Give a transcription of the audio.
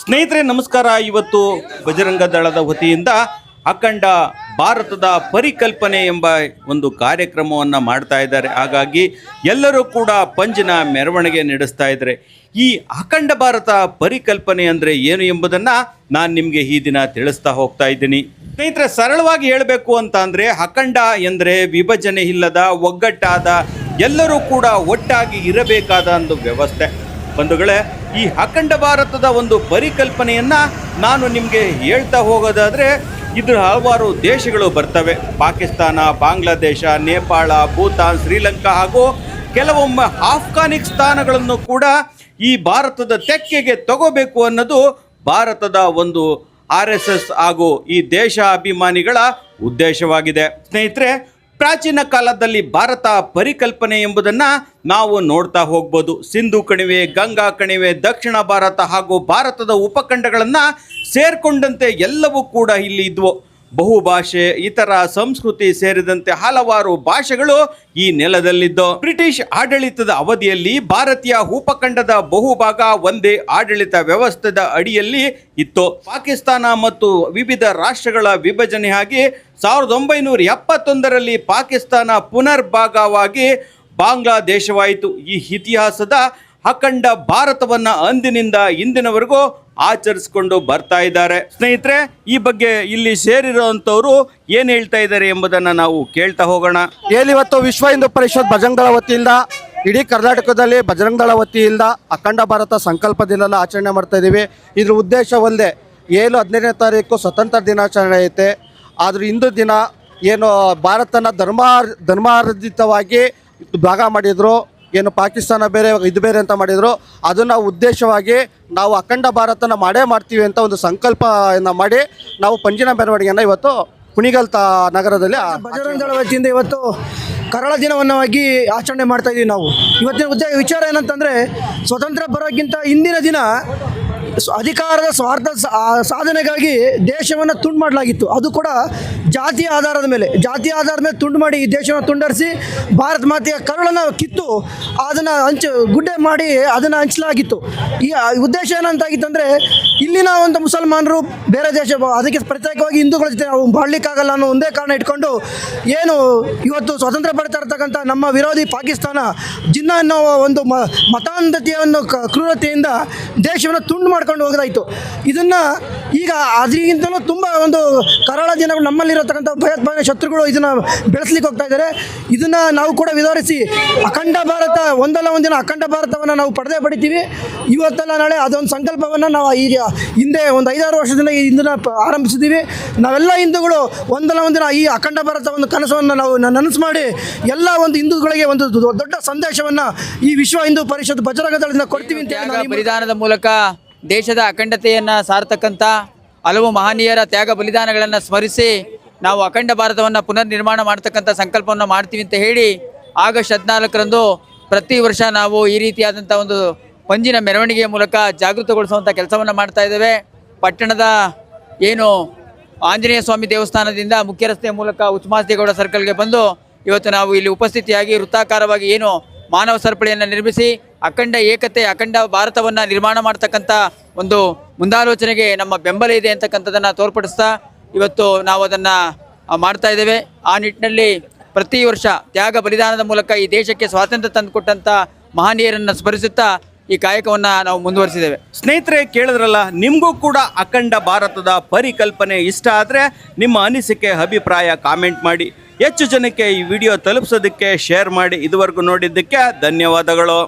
ಸ್ನೇಹಿತರೆ ನಮಸ್ಕಾರ. ಇವತ್ತು ಬಜರಂಗ ದಳದ ವತಿಯಿಂದ ಅಖಂಡ ಭಾರತದ ಪರಿಕಲ್ಪನೆ ಎಂಬ ಒಂದು ಕಾರ್ಯಕ್ರಮವನ್ನು ಮಾಡ್ತಾ ಇದ್ದಾರೆ. ಹಾಗಾಗಿ ಎಲ್ಲರೂ ಕೂಡ ಪಂಜಿನ ಮೆರವಣಿಗೆ ನಡೆಸ್ತಾ ಇದ್ದಾರೆ. ಈ ಅಖಂಡ ಭಾರತ ಪರಿಕಲ್ಪನೆ ಅಂದರೆ ಏನು ಎಂಬುದನ್ನು ನಾನು ನಿಮಗೆ ಈ ದಿನ ತಿಳಿಸ್ತಾ ಹೋಗ್ತಾ ಇದ್ದೀನಿ. ಸ್ನೇಹಿತರೆ, ಸರಳವಾಗಿ ಹೇಳಬೇಕು ಅಂತ ಅಂದರೆ ಅಖಂಡ ಎಂದರೆ ವಿಭಜನೆ ಇಲ್ಲದ, ಒಗ್ಗಟ್ಟಾದ, ಎಲ್ಲರೂ ಕೂಡ ಒಟ್ಟಾಗಿ ಇರಬೇಕಾದ ಒಂದು ವ್ಯವಸ್ಥೆ. ಬಂಧುಗಳೇ, ಈ ಅಖಂಡ ಭಾರತದ ಒಂದು ಪರಿಕಲ್ಪನೆಯನ್ನು ನಾನು ನಿಮಗೆ ಹೇಳ್ತಾ ಹೋಗೋದಾದರೆ ಇದರ ಹಲವಾರು ದೇಶಗಳು ಬರ್ತವೆ. ಪಾಕಿಸ್ತಾನ, ಬಾಂಗ್ಲಾದೇಶ, ನೇಪಾಳ, ಭೂತಾನ್, ಶ್ರೀಲಂಕಾ ಹಾಗೂ ಕೆಲವೊಮ್ಮೆ ಆಫ್ಘಾನಿಸ್ತಾನಗಳನ್ನು ಕೂಡ ಈ ಭಾರತದ ತೆಕ್ಕೆಗೆ ತಗೋಬೇಕು ಅನ್ನೋದು ಭಾರತದ ಒಂದು RSS ಹಾಗೂ ಈ ದೇಶ ಅಭಿಮಾನಿಗಳ ಉದ್ದೇಶವಾಗಿದೆ. ಸ್ನೇಹಿತರೆ, ಪ್ರಾಚೀನ ಕಾಲದಲ್ಲಿ ಭಾರತ ಪರಿಕಲ್ಪನೆ ಎಂಬುದನ್ನು ನಾವು ನೋಡ್ತಾ ಹೋಗ್ಬೋದು. ಸಿಂಧು ಕಣಿವೆ, ಗಂಗಾ ಕಣಿವೆ, ದಕ್ಷಿಣ ಭಾರತ ಹಾಗೂ ಭಾರತದ ಉಪಖಂಡಗಳನ್ನು ಸೇರಿಕೊಂಡಂತೆ ಎಲ್ಲವೂ ಕೂಡ ಇಲ್ಲಿ ಇದ್ವು. ಬಹುಭಾಷೆ, ಇತರ ಸಂಸ್ಕೃತಿ ಸೇರಿದಂತೆ ಹಲವಾರು ಭಾಷೆಗಳು ಈ ನೆಲದಲ್ಲಿದ್ದು, ಬ್ರಿಟಿಷ್ ಆಡಳಿತದ ಅವಧಿಯಲ್ಲಿ ಭಾರತೀಯ ಉಪಖಂಡದ ಬಹುಭಾಗ ಒಂದೇ ಆಡಳಿತ ವ್ಯವಸ್ಥೆದ ಅಡಿಯಲ್ಲಿ ಇತ್ತು. ಪಾಕಿಸ್ತಾನ ಮತ್ತು ವಿವಿಧ ರಾಷ್ಟ್ರಗಳ ವಿಭಜನೆಯಾಗಿ 1971ರಲ್ಲಿ ಪಾಕಿಸ್ತಾನ ಪುನರ್ಭಾಗವಾಗಿ ಬಾಂಗ್ಲಾದೇಶವಾಯಿತು. ಈ ಇತಿಹಾಸದ ಅಖಂಡ ಭಾರತವನ್ನು ಅಂದಿನಿಂದ ಇಂದಿನವರೆಗೂ ಆಚರಿಸಿಕೊಂಡು ಬರ್ತಾ ಇದ್ದಾರೆ. ಸ್ನೇಹಿತರೆ, ಈ ಬಗ್ಗೆ ಇಲ್ಲಿ ಸೇರಿರುವಂಥವ್ರು ಏನು ಹೇಳ್ತಾ ಇದ್ದಾರೆ ಎಂಬುದನ್ನು ನಾವು ಕೇಳ್ತಾ ಹೋಗೋಣ. ಇವತ್ತು ವಿಶ್ವ ಹಿಂದೂ ಪರಿಷತ್ ಬಜರಂಗ ದಳ ವತಿಯಿಂದ ಇಡೀ ಕರ್ನಾಟಕದಲ್ಲಿ ಬಜರಂಗ ದಳ ವತಿಯಿಂದ ಅಖಂಡ ಭಾರತ ಸಂಕಲ್ಪ ದಿನ ಆಚರಣೆ ಮಾಡ್ತಾ ಇದ್ದೀವಿ. ಇದ್ರ ಉದ್ದೇಶ ಒಂದೇ, 15ನೇ ತಾರೀಕು ಸ್ವತಂತ್ರ ದಿನಾಚರಣೆ ಐತೆ. ಆದ್ರೆ ಇಂದು ದಿನ ಏನು ಭಾರತನ ಧರ್ಮಾರ್ಜಿತವಾಗಿ ಭಾಗ ಮಾಡಿದ್ರು, ಏನು ಪಾಕಿಸ್ತಾನ ಬೇರೆ ಇದು ಬೇರೆ ಅಂತ ಮಾಡಿದರು, ಅದನ್ನು ಉದ್ದೇಶವಾಗಿ ನಾವು ಅಖಂಡ ಭಾರತನ ಮಾಡೇ ಮಾಡ್ತೀವಿ ಅಂತ ಒಂದು ಸಂಕಲ್ಪನ ಮಾಡಿ ನಾವು ಪಂಜಿನ ಮೆರವಣಿಗೆಯನ್ನು ಇವತ್ತು ಕುಣಿಗಲ್ ನಗರದಲ್ಲಿ ಬಜರಂಗ ದಳ ವತಿಯಿಂದ ಇವತ್ತು ಕರಾಳ ದಿನವನ್ನಾಗಿ ಆಚರಣೆ ಮಾಡ್ತಾ ಇದ್ದೀವಿ. ನಾವು ಇವತ್ತಿನ ವಿಚಾರ ಏನಂತಂದರೆ, ಸ್ವತಂತ್ರ ಬರೋಕ್ಕಿಂತ ಹಿಂದಿನ ದಿನ ಅಧಿಕಾರದ ಸ್ವಾರ್ಥ ಸಾಧನೆಗಾಗಿ ದೇಶವನ್ನು ತುಂಡು ಮಾಡಲಾಗಿತ್ತು. ಅದು ಕೂಡ ಜಾತಿಯ ಆಧಾರದ ಮೇಲೆ ತುಂಡು ಮಾಡಿ ಈ ದೇಶವನ್ನು ತುಂಡರಿಸಿ ಭಾರತ ಮಾತೆಯ ಕರುಳನ್ನು ಕಿತ್ತು ಅದನ್ನು ಗುಡ್ಡೆ ಮಾಡಿ ಅದನ್ನು ಹಂಚಲಾಗಿತ್ತು. ಈ ಉದ್ದೇಶ ಏನಂತಾಗಿತ್ತು ಅಂದರೆ, ಇಲ್ಲಿನ ಒಂದು ಮುಸಲ್ಮಾನರು ಬೇರೆ ದೇಶ ಅದಕ್ಕೆ ಪ್ರತ್ಯೇಕವಾಗಿ ಹಿಂದೂಗಳ ಜೊತೆ ನಾವು ಬಾಳ್ಲಿಕ್ಕಾಗಲ್ಲ ಅನ್ನೋ ಒಂದೇ ಕಾರಣ ಇಟ್ಕೊಂಡು ಏನು ಇವತ್ತು ಸ್ವತಂತ್ರ ಪಡ್ತಾ ಇರ್ತಕ್ಕಂಥ ನಮ್ಮ ವಿರೋಧಿ ಪಾಕಿಸ್ತಾನ ಜಿನ್ನ ಅನ್ನೋ ಒಂದು ಮತಾಂಧತೆಯನ್ನು ಕ್ರೂರತೆಯಿಂದ ದೇಶವನ್ನು ತುಂಡು ಮಾಡ್ಕೊಂಡು ಹೋಗೋದಾಯಿತು. ಇದನ್ನು ಈಗ ಅದರಿಗಿಂತಲೂ ತುಂಬ ಒಂದು ಕರಾಳ ದಿನಗಳು ನಮ್ಮಲ್ಲಿರತಕ್ಕಂಥ ಭಯೋತ್ಪಾದನೆ ಶತ್ರುಗಳು ಇದನ್ನು ಬೆಳೆಸಲಿಕ್ಕೆ ಹೋಗ್ತಾ ಇದ್ದಾರೆ. ಇದನ್ನು ನಾವು ಕೂಡ ವಿವರಿಸಿ ಅಖಂಡ ಭಾರತ ಒಂದಲ್ಲ ಒಂದಿನ ಅಖಂಡ ಭಾರತವನ್ನು ನಾವು ಪಡಿತೀವಿ. ಇವತ್ತೆಲ್ಲ ನಾಳೆ ಅದೊಂದು ಸಂಕಲ್ಪವನ್ನು ನಾವು ಈಗ ಹಿಂದೆ ಒಂದು 5-6 ವರ್ಷದಿಂದ ಇದನ್ನು ಆರಂಭಿಸಿದ್ದೀವಿ. ನಾವೆಲ್ಲ ಹಿಂದೂಗಳು ಒಂದಲ್ಲ ಒಂದಿನ ಈ ಅಖಂಡ ಭಾರತ ಒಂದು ಕನಸನ್ನು ನಾವು ನನಸು ಮಾಡಿ ಎಲ್ಲ ಒಂದು ಹಿಂದೂಗಳಿಗೆ ಒಂದು ದೊಡ್ಡ ಸಂದೇಶವನ್ನು ಈ ವಿಶ್ವ ಹಿಂದೂ ಪರಿಷತ್ ಬಜರಂಗ ದಳದಿಂದ ಕೊಡ್ತೀವಿ ಅಂತ ಬಲಿದಾನದ ಮೂಲಕ ದೇಶದ ಅಖಂಡತೆಯನ್ನು ಸಾರ್ತಕ್ಕಂಥ ಹಲವು ಮಹನೀಯರ ತ್ಯಾಗ ಬಲಿದಾನಗಳನ್ನು ಸ್ಮರಿಸಿ ನಾವು ಅಖಂಡ ಭಾರತವನ್ನು ಪುನರ್ ನಿರ್ಮಾಣ ಮಾಡ್ತಕ್ಕಂಥ ಸಂಕಲ್ಪವನ್ನು ಮಾಡ್ತೀವಿ ಅಂತ ಹೇಳಿ ಆಗಸ್ಟ್ 14ರಂದು ಪ್ರತಿ ವರ್ಷ ನಾವು ಈ ರೀತಿಯಾದಂಥ ಒಂದು ಪಂಜಿನ ಮೆರವಣಿಗೆಯ ಮೂಲಕ ಜಾಗೃತಗೊಳಿಸುವಂಥ ಕೆಲಸವನ್ನು ಮಾಡ್ತಾ ಇದ್ದೇವೆ. ಪಟ್ಟಣದ ಏನು ಆಂಜನೇಯ ಸ್ವಾಮಿ ದೇವಸ್ಥಾನದಿಂದ ಮುಖ್ಯ ರಸ್ತೆಯ ಮೂಲಕ ಉಚ್ಮಾಸ್ತಿಗೌಡ ಸರ್ಕಲ್ಗೆ ಬಂದು ಇವತ್ತು ನಾವು ಇಲ್ಲಿ ಉಪಸ್ಥಿತಿಯಾಗಿ ವೃತ್ತಾಕಾರವಾಗಿ ಏನು ಮಾನವ ಸರಪಳಿಯನ್ನು ನಿರ್ಮಿಸಿ ಅಖಂಡ ಏಕತೆ, ಅಖಂಡ ಭಾರತವನ್ನು ನಿರ್ಮಾಣ ಮಾಡ್ತಕ್ಕಂಥ ಒಂದು ಮುಂದಾಲೋಚನೆಗೆ ನಮ್ಮ ಬೆಂಬಲ ಇದೆ ಅಂತಕ್ಕಂಥದ್ದನ್ನು ತೋರ್ಪಡಿಸ್ತಾ ಇವತ್ತು ನಾವು ಅದನ್ನು ಮಾಡ್ತಾ ಇದ್ದೇವೆ. ಆ ನಿಟ್ಟಿನಲ್ಲಿ ಪ್ರತಿ ವರ್ಷ ತ್ಯಾಗ ಬಲಿದಾನದ ಮೂಲಕ ಈ ದೇಶಕ್ಕೆ ಸ್ವಾತಂತ್ರ್ಯ ತಂದುಕೊಟ್ಟಂಥ ಮಹನೀಯರನ್ನು ಸ್ಮರಿಸುತ್ತಾ ಈ ಕಾಯಕವನ್ನು ನಾವು ಮುಂದುವರಿಸಿದ್ದೇವೆ. ಸ್ನೇಹಿತರೆ, ಕೇಳಿದ್ರಲ್ಲ, ನಿಮಗೂ ಕೂಡ ಅಖಂಡ ಭಾರತದ ಪರಿಕಲ್ಪನೆ ಇಷ್ಟ ಆದರೆ ನಿಮ್ಮ ಅನಿಸಿಕೆ, ಅಭಿಪ್ರಾಯ ಕಾಮೆಂಟ್ ಮಾಡಿ. ಹೆಚ್ಚು ಜನಕ್ಕೆ ಈ ವಿಡಿಯೋ ತಲುಪಿಸೋದಕ್ಕೆ ಶೇರ್ ಮಾಡಿ. ಇದುವರೆಗೂ ನೋಡಿದ್ದಕ್ಕೆ ಧನ್ಯವಾದಗಳು.